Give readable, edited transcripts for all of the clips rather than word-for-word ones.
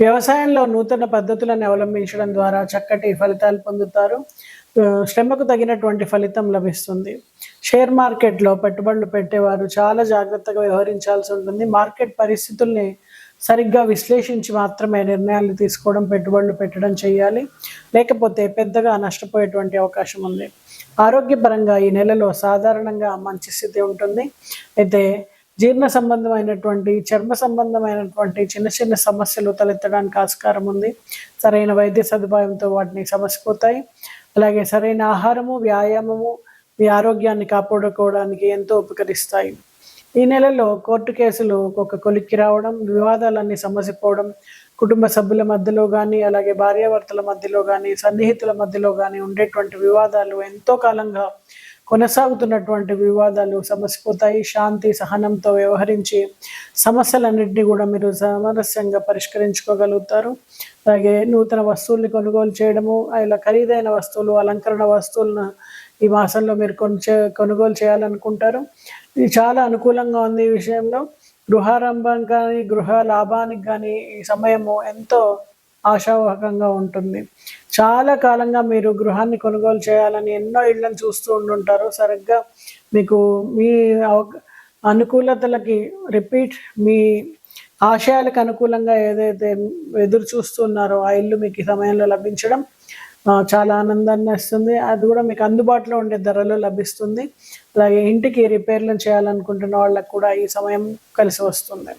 వ్యవసాయంలో నూతన పద్ధతులను అవలంబించడం ద్వారా చక్కటి ఫలితాలు పొందుతారు. శ్రమకు తగినటువంటి ఫలితం లభిస్తుంది. షేర్ మార్కెట్‌లో పెట్టుబడులు పెట్టేవారు చాలా జాగ్రత్తగా వ్యవహరించాల్సి ఉంటుంది. మార్కెట్ పరిస్థితుల్ని సరిగ్గా విశ్లేషించి మాత్రమే నిర్ణయాలు తీసుకోవడం, పెట్టుబడులు పెట్టడం చేయాలి. లేకపోతే పెద్దగా నష్టపోయేటువంటి అవకాశం ఉంది. ఆరోగ్యపరంగా ఈ నెలలో సాధారణంగా మంచి స్థితి ఉంటుంది. అయితే జీర్ణ సంబంధమైనటువంటి, చర్మ సంబంధమైనటువంటి చిన్న చిన్న సమస్యలు తలెత్తడానికి ఆస్కారం ఉంది. సరైన వైద్య సదుపాయంతో వాటిని సమసిపోతాయి. అలాగే సరైన ఆహారము, వ్యాయామము మీ ఆరోగ్యాన్ని కాపాడుకోవడానికి ఎంతో ఉపకరిస్తాయి. ఈ నెలలో కోర్టు కేసులు ఒక కొలిక్కి రావడం, వివాదాలన్నీ సమసిపోవడం, కుటుంబ సభ్యుల మధ్యలో కానీ, అలాగే భార్యాభర్తల మధ్యలో కానీ, సన్నిహితుల మధ్యలో కానీ ఉండేటువంటి వివాదాలు ఎంతో కాలంగా కొనసాగుతున్నటువంటి వివాదాలు సమసిపోతాయి. శాంతి సహనంతో వ్యవహరించి సమస్యలన్నింటినీ కూడా మీరు సామరస్యంగా పరిష్కరించుకోగలుగుతారు. అలాగే నూతన వస్తువుల్ని కొనుగోలు చేయడము, ఇలా ఖరీదైన వస్తువులు, అలంకరణ వస్తువులను ఈ మాసంలో మీరు కొనుగోలు చేయాలనుకుంటారు. ఇది చాలా అనుకూలంగా ఉంది. ఈ విషయంలో గృహారంభం కానీ, గృహ లాభానికి కానీ ఈ సమయము ఎంతో ఆశావహకంగా ఉంటుంది. చాలా కాలంగా మీరు గృహాన్ని కొనుగోలు చేయాలని ఎన్నో ఇళ్లను చూస్తూ ఉండుంటారు. సరిగ్గా మీకు మీ అనుకూలతలకి మీ ఆశయాలకు అనుకూలంగా ఏదైతే ఎదురు చూస్తున్నారో ఆ ఇల్లు మీకు ఈ సమయంలో లభించడం చాలా ఆనందాన్ని ఇస్తుంది. అది కూడా మీకు అందుబాటులో ఉండే ధరలో లభిస్తుంది. అలాగే ఇంటికి రిపేర్లను చేయాలనుకుంటున్న వాళ్ళకు కూడా ఈ సమయం కలిసి వస్తుంది.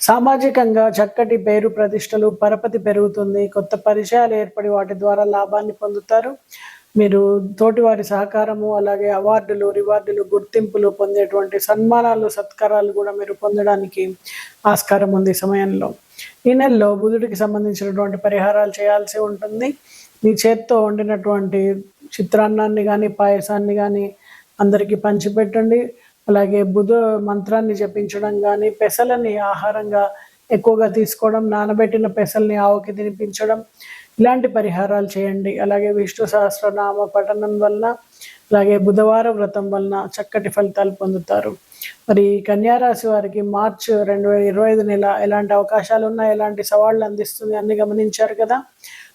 సామాజికంగా చక్కటి పేరు ప్రతిష్టలు, పరపతి పెరుగుతుంది. కొత్త పరిచయాలు ఏర్పడి వాటి ద్వారా లాభాన్ని పొందుతారు. మీరు తోటివారి సహకారము, అలాగే అవార్డులు, రివార్డులు, గుర్తింపులు పొందేటువంటి సన్మానాలు, సత్కారాలు కూడా మీరు పొందడానికి ఆస్కారం ఉంది సమయంలో. ఈ నెలలో బుధుడికి సంబంధించినటువంటి పరిహారాలు చేయాల్సి ఉంటుంది. మీ చేత్తో వండినటువంటి చిత్రాన్నాన్ని కానీ, పాయసాన్ని కానీ అందరికీ పంచిపెట్టండి. అలాగే బుధ మంత్రాన్ని జపించడం కానీ, పెసలని ఆహారంగా ఎక్కువగా తీసుకోవడం, నానబెట్టిన పెసల్ని ఆవుకి తినిపించడం, ఇలాంటి పరిహారాలు చేయండి. అలాగే విష్ణు సహస్రనామ పఠనం వలన, అలాగే బుధవార వ్రతం వలన చక్కటి ఫలితాలు పొందుతారు. మరి కన్యారాశి వారికి మార్చ్ 2025 నెల ఎలాంటి అవకాశాలు ఉన్నాయి, ఎలాంటి సవాళ్ళు అందిస్తుంది అన్ని గమనించారు కదా.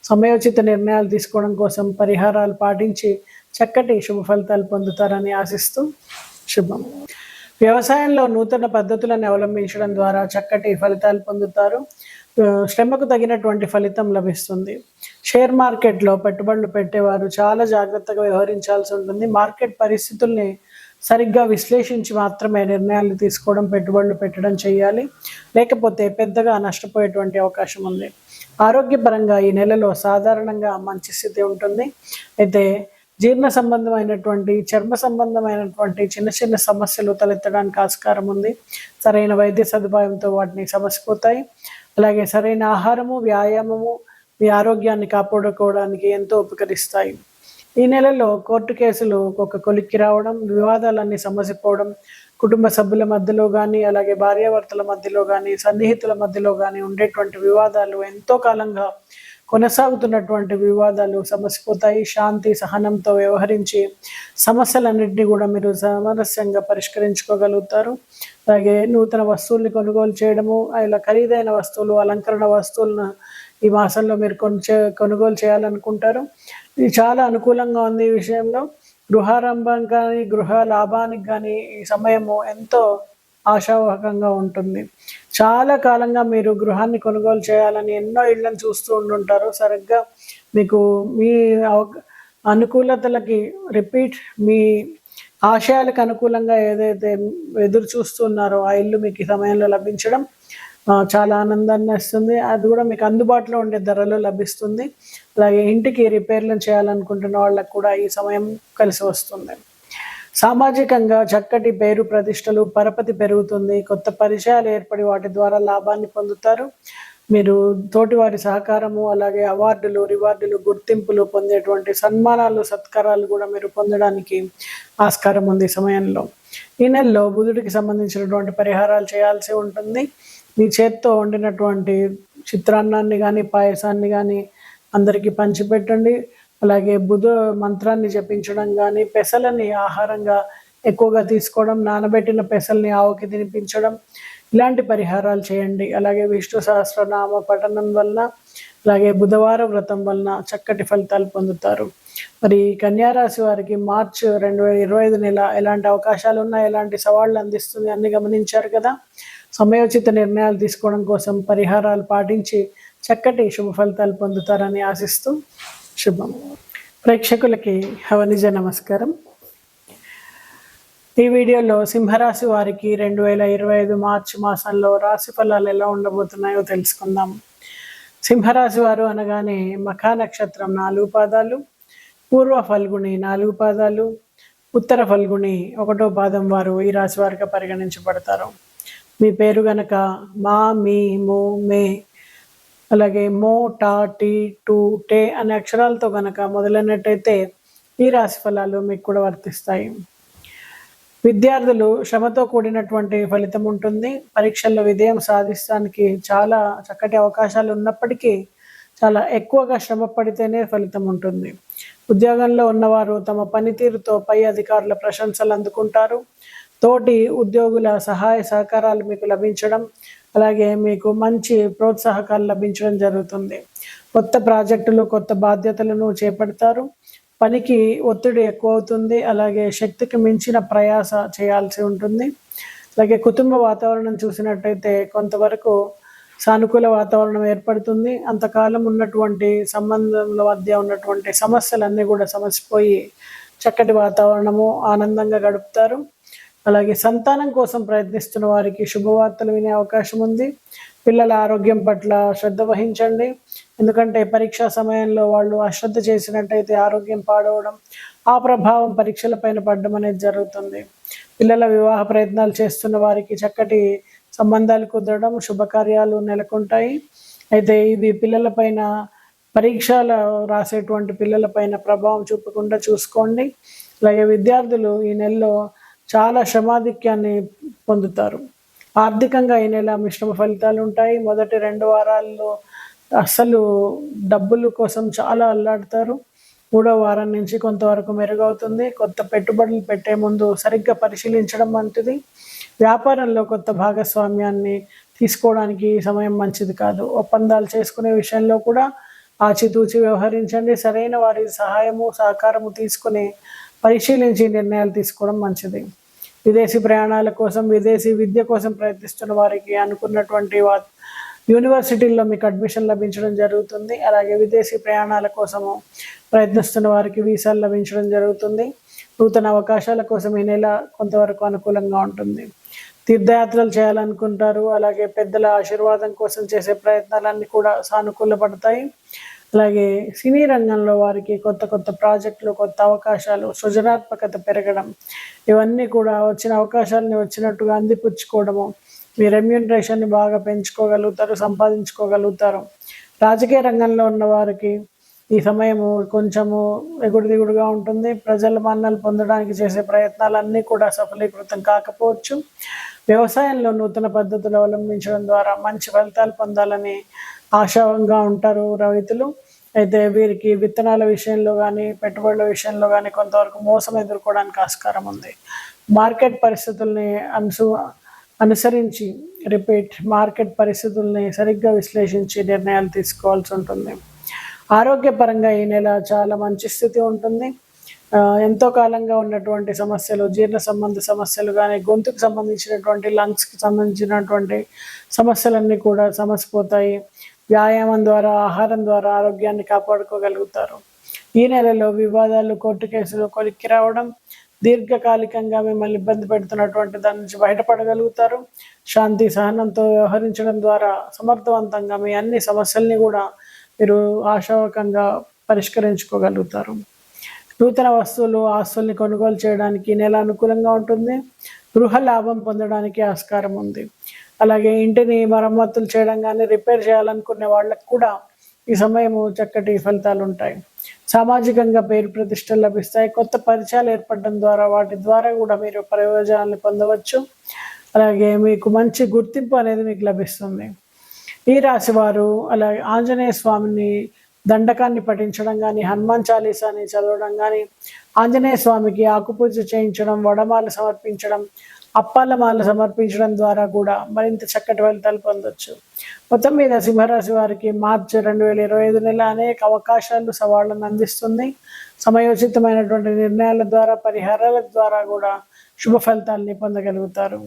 సమయోచిత నిర్ణయాలు తీసుకోవడం కోసం పరిహారాలు పాటించి చక్కటి శుభ ఫలితాలు పొందుతారని ఆశిస్తూ శుభం. వ్యవసాయంలో నూతన పద్ధతులను అవలంబించడం ద్వారా చక్కటి ఫలితాలు పొందుతారు. శ్రమకు తగినటువంటి ఫలితం లభిస్తుంది. షేర్ మార్కెట్లో పెట్టుబడులు పెట్టేవారు చాలా జాగ్రత్తగా వ్యవహరించాల్సి ఉంటుంది. మార్కెట్ పరిస్థితుల్ని సరిగ్గా విశ్లేషించి మాత్రమే నిర్ణయాలు తీసుకోవడం, పెట్టుబడులు పెట్టడం చేయాలి. లేకపోతే పెద్దగా నష్టపోయేటువంటి అవకాశం ఉంది. ఆరోగ్యపరంగా ఈ నెలలో సాధారణంగా మంచి స్థితి ఉంటుంది. అయితే జీర్ణ సంబంధమైనటువంటి, చర్మ సంబంధమైనటువంటి చిన్న చిన్న సమస్యలు తలెత్తడానికి ఆస్కారం ఉంది. సరైన వైద్య సదుపాయంతో వాటిని సమసిపోతాయి. అలాగే సరైన ఆహారము, వ్యాయామము మీ ఆరోగ్యాన్ని కాపాడుకోవడానికి ఎంతో ఉపకరిస్తాయి. ఈ నెలలో కోర్టు కేసులు ఒక కొలిక్కి రావడం, వివాదాలన్నీ సమసిపోవడం, కుటుంబ సభ్యుల మధ్యలో కానీ, అలాగే భార్యాభర్తల మధ్యలో కానీ, సన్నిహితుల మధ్యలో కానీ ఉండేటువంటి వివాదాలు ఎంతో కాలంగా కొనసాగుతున్నటువంటి వివాదాలు సమసిపోతాయి. శాంతి సహనంతో వ్యవహరించి సమస్యలన్నింటినీ కూడా మీరు సామరస్యంగా పరిష్కరించుకోగలుగుతారు. అలాగే నూతన వస్తువుల్ని కొనుగోలు చేయడము, ఇలా ఖరీదైన వస్తువులు, అలంకరణ వస్తువులను ఈ మాసంలో మీరు కొనుగోలు చేయాలనుకుంటారు. ఇది చాలా అనుకూలంగా ఉంది. ఈ విషయంలో గృహారంభం కానీ, గృహ లాభానికి కానీ ఈ సమయము ఎంతో ఆశావహకంగా ఉంటుంది. చాలా కాలంగా మీరు గృహాన్ని కొనుగోలు చేయాలని ఎన్నో ఇళ్లను చూస్తూ ఉండుంటారు. సరిగ్గా మీకు మీ అనుకూలతలకి మీ ఆశయాలకు అనుకూలంగా ఏదైతే ఎదురు చూస్తున్నారో ఆ ఇల్లు మీకు ఈ సమయంలో లభించడం చాలా ఆనందాన్ని ఇస్తుంది. అది కూడా మీకు అందుబాటులో ఉండే ధరలో లభిస్తుంది. అలాగే ఇంటికి రిపేర్లను చేయాలనుకుంటున్న వాళ్ళకు కూడా ఈ సమయం కలిసి వస్తుంది. సామాజికంగా చక్కటి పేరు ప్రతిష్టలు, పరపతి పెరుగుతుంది. కొత్త పరిచయాలు ఏర్పడి వాటి ద్వారా లాభాన్ని పొందుతారు. మీరు తోటివారి సహకారము, అలాగే అవార్డులు, రివార్డులు, గుర్తింపులు పొందేటువంటి సన్మానాలు, సత్కారాలు కూడా మీరు పొందడానికి ఆస్కారం ఉంది సమయంలో. ఈ నెలలో బుధుడికి సంబంధించినటువంటి పరిహారాలు చేయాల్సి ఉంటుంది. మీ చేత్తో వండినటువంటి చిత్రాన్నాన్ని కానీ, పాయసాన్ని కానీ అందరికీ పంచిపెట్టండి. అలాగే బుధ మంత్రాన్ని జపించడం కానీ, పెసలని ఆహారంగా ఎక్కువగా తీసుకోవడం, నానబెట్టిన పెసల్ని ఆవుకి తినిపించడం, ఇలాంటి పరిహారాలు చేయండి. అలాగే విష్ణు సహస్రనామ పఠనం వలన, అలాగే బుధవార వ్రతం వలన చక్కటి ఫలితాలు పొందుతారు. మరి కన్యా రాశి వారికి మార్చ్ 2025 నెల ఎలాంటి అవకాశాలు ఉన్నాయి, ఎలాంటి సవాళ్ళు అందిస్తుంది అన్ని గమనించారు కదా. సమయోచిత నిర్ణయాలు తీసుకోవడం కోసం పరిహారాలు పాటించి చక్కటి శుభ ఫలితాలు పొందుతారని ఆశిస్తూ శుభం. ప్రేక్షకులకి హవనిజ నమస్కారం. ఈ వీడియోలో సింహరాశి వారికి 2025 మార్చి మాసంలో రాశి ఫలాలు ఎలా ఉండబోతున్నాయో తెలుసుకుందాం. సింహరాశి వారు అనగానే మఖా నక్షత్రం 4 పాదాలు, పూర్వ ఫల్గుణి 4 పాదాలు, ఉత్తర ఫల్గుణి 1వ పాదం వారు ఈ రాశి వారిగా పరిగణించబడతారు. మీ పేరు గనక మా, మీ, మో, మే, అలాగే మో, టా, టీ, టు, టే అనే అక్షరాలతో గనక మొదలైనట్టయితే ఈ రాశి ఫలాలు మీకు కూడా వర్తిస్తాయి. విద్యార్థులు శ్రమతో కూడినటువంటి ఫలితం ఉంటుంది. పరీక్షల్లో విజయం సాధించడానికి చాలా చక్కటి అవకాశాలు ఉన్నప్పటికీ చాలా ఎక్కువగా శ్రమ పడితేనే ఫలితం ఉంటుంది. ఉద్యోగంలో ఉన్నవారు తమ పనితీరుతో పై అధికారుల ప్రశంసలు అందుకుంటారు. తోటి ఉద్యోగుల సహాయ సహకారాలు మీకు లభించడం, అలాగే మీకు మంచి ప్రోత్సాహకాలు లభించడం జరుగుతుంది. కొత్త ప్రాజెక్టులు, కొత్త బాధ్యతలను చేపడతారు. పనికి ఒత్తిడి ఎక్కువ అవుతుంది. అలాగే శక్తికి మించిన ప్రయాస చేయాల్సి ఉంటుంది. అలాగే కుటుంబ వాతావరణం చూసినట్టయితే కొంతవరకు సానుకూల వాతావరణం ఏర్పడుతుంది. అంతకాలం ఉన్నటువంటి సంబంధంల మధ్య ఉన్నటువంటి సమస్యలన్నీ కూడా సమసిపోయి చక్కటి వాతావరణము, ఆనందంగా గడుపుతారు. అలాగే సంతానం కోసం ప్రయత్నిస్తున్న వారికి శుభవార్తలు వినే అవకాశం ఉంది. పిల్లల ఆరోగ్యం పట్ల శ్రద్ధ వహించండి. ఎందుకంటే పరీక్షా సమయంలో వాళ్ళు అశ్రద్ధ చేసినట్టయితే ఆరోగ్యం పాడవడం, ఆ ప్రభావం పరీక్షలపైన పడడం అనేది జరుగుతుంది. పిల్లల వివాహ ప్రయత్నాలు చేస్తున్న వారికి చక్కటి సంబంధాలు కుదరడం, శుభకార్యాలు నెలకొంటాయి. అయితే ఇది పిల్లలపైన, పరీక్షలు రాసేటువంటి పిల్లలపైన ప్రభావం చూపకుండా చూసుకోండి. అలాగే విద్యార్థులు ఈ నెలలో చాలా శ్రమాధిక్యాన్ని పొందుతారు. ఆర్థికంగా ఈ నెల మిశ్రమ ఫలితాలు ఉంటాయి. మొదటి 2 వారాల్లో అస్సలు డబ్బుల కోసం చాలా అల్లాడతారు. 3వ వారం నుంచి కొంతవరకు మెరుగవుతుంది. కొత్త పెట్టుబడులు పెట్టే ముందు సరిగ్గా పరిశీలించడం మంచిది. వ్యాపారంలో కొత్త భాగస్వామ్యాన్ని తీసుకోవడానికి ఈ సమయం మంచిది కాదు. ఒప్పందాలు చేసుకునే విషయంలో కూడా ఆచితూచి వ్యవహరించండి. సరైన వారి సహాయము, సహకారము తీసుకుని పరిశీలించి నిర్ణయాలు తీసుకోవడం మంచిది. విదేశీ ప్రయాణాల కోసం, విదేశీ విద్య కోసం ప్రయత్నిస్తున్న వారికి అనుకున్నటువంటి యూనివర్సిటీల్లో మీకు అడ్మిషన్ లభించడం జరుగుతుంది. అలాగే విదేశీ ప్రయాణాల కోసము ప్రయత్నిస్తున్న వారికి వీసాలు లభించడం జరుగుతుంది. నూతన అవకాశాల కోసం ఈ నెల కొంతవరకు అనుకూలంగా ఉంటుంది. తీర్థయాత్రలు చేయాలనుకుంటారు. అలాగే పెద్దల ఆశీర్వాదం కోసం చేసే ప్రయత్నాలన్నీ కూడా సానుకూలపడతాయి. అలాగే సినీ రంగంలో వారికి కొత్త కొత్త ప్రాజెక్టులు, కొత్త అవకాశాలు, సృజనాత్మకత పెరగడం, ఇవన్నీ కూడా వచ్చిన అవకాశాలని వచ్చినట్టుగా అందిపుచ్చుకోవడము, మీ రెమ్యూనరేషన్ని బాగా పెంచుకోగలుగుతారు, సంపాదించుకోగలుగుతారు. రాజకీయ రంగంలో ఉన్న వారికి ఈ సమయము కొంచెము ఎగుడు దిగుడుగా ఉంటుంది. ప్రజల మన్నలు పొందడానికి చేసే ప్రయత్నాలన్నీ కూడా సఫలీకృతం కాకపోవచ్చు. వ్యవసాయంలో నూతన పద్ధతులు అవలంబించడం ద్వారా మంచి ఫలితాలు పొందాలని ఆశావంగా ఉంటారు రైతులు. అయితే వీరికి విత్తనాల విషయంలో కానీ, పెట్టుబడుల విషయంలో కానీ కొంతవరకు మోసం ఎదుర్కోవడానికి ఆస్కారం ఉంది. మార్కెట్ పరిస్థితుల్ని అనుసరించి మార్కెట్ పరిస్థితుల్ని సరిగ్గా విశ్లేషించి నిర్ణయాలు తీసుకోవాల్సి ఉంటుంది. ఆరోగ్యపరంగా ఈ నెల చాలా మంచి స్థితి ఉంటుంది. ఎంతో కాలంగా ఉన్నటువంటి సమస్యలు, జీర్ణ సంబంధ సమస్యలు కానీ, గొంతుకు సంబంధించినటువంటి, లంగ్స్కి సంబంధించినటువంటి సమస్యలన్నీ కూడా సమసిపోతాయి. వ్యాయామం ద్వారా, ఆహారం ద్వారా ఆరోగ్యాన్ని కాపాడుకోగలుగుతారు. ఈ నెలలో వివాదాలు, కోర్టు కేసులు కొలిక్కి రావడం, దీర్ఘకాలికంగా మిమ్మల్ని ఇబ్బంది పెడుతున్నటువంటి దాని నుంచి బయటపడగలుగుతారు. శాంతి సహనంతో వ్యవహరించడం ద్వారా సమర్థవంతంగా మీ అన్ని సమస్యల్ని కూడా మీరు ఆశావకంగా పరిష్కరించుకోగలుగుతారు. నూతన వస్తువులు, ఆస్తుల్ని కొనుగోలు చేయడానికి నెల అనుకూలంగా ఉంటుంది. గృహ లాభం పొందడానికి ఆస్కారం ఉంది. అలాగే ఇంటిని మరమ్మతులు చేయడం కానీ, రిపేర్ చేయాలనుకునే వాళ్ళకు కూడా ఈ సమయము చక్కటి ఫలితాలు ఉంటాయి. సామాజికంగా పేరు ప్రతిష్టలు లభిస్తాయి. కొత్త పరిచయాలు ఏర్పడడం ద్వారా వాటి ద్వారా కూడా మీరు ప్రయోజనాలను పొందవచ్చు. అలాగే మీకు మంచి గుర్తింపు అనేది మీకు లభిస్తుంది. ఈ రాశి వారు అలాగే ఆంజనేయ స్వామిని దండకాన్ని పఠించడం కానీ, హనుమాన్ చాలీసాని చదవడం కానీ, ఆంజనేయ స్వామికి ఆకుపూజ చేయించడం, వడమాలు సమర్పించడం, అప్పాల మాల సమర్పించడం ద్వారా కూడా మరింత చక్కటి ఫలితాలు పొందొచ్చు. మొత్తం మీద సింహరాశి వారికి మార్చి 2025 నెల అనేక అవకాశాలు, సవాళ్లను అందిస్తుంది. సమయోచితమైనటువంటి నిర్ణయాల ద్వారా, పరిహారాల ద్వారా కూడా శుభ ఫలితాల్ని పొందగలుగుతారు.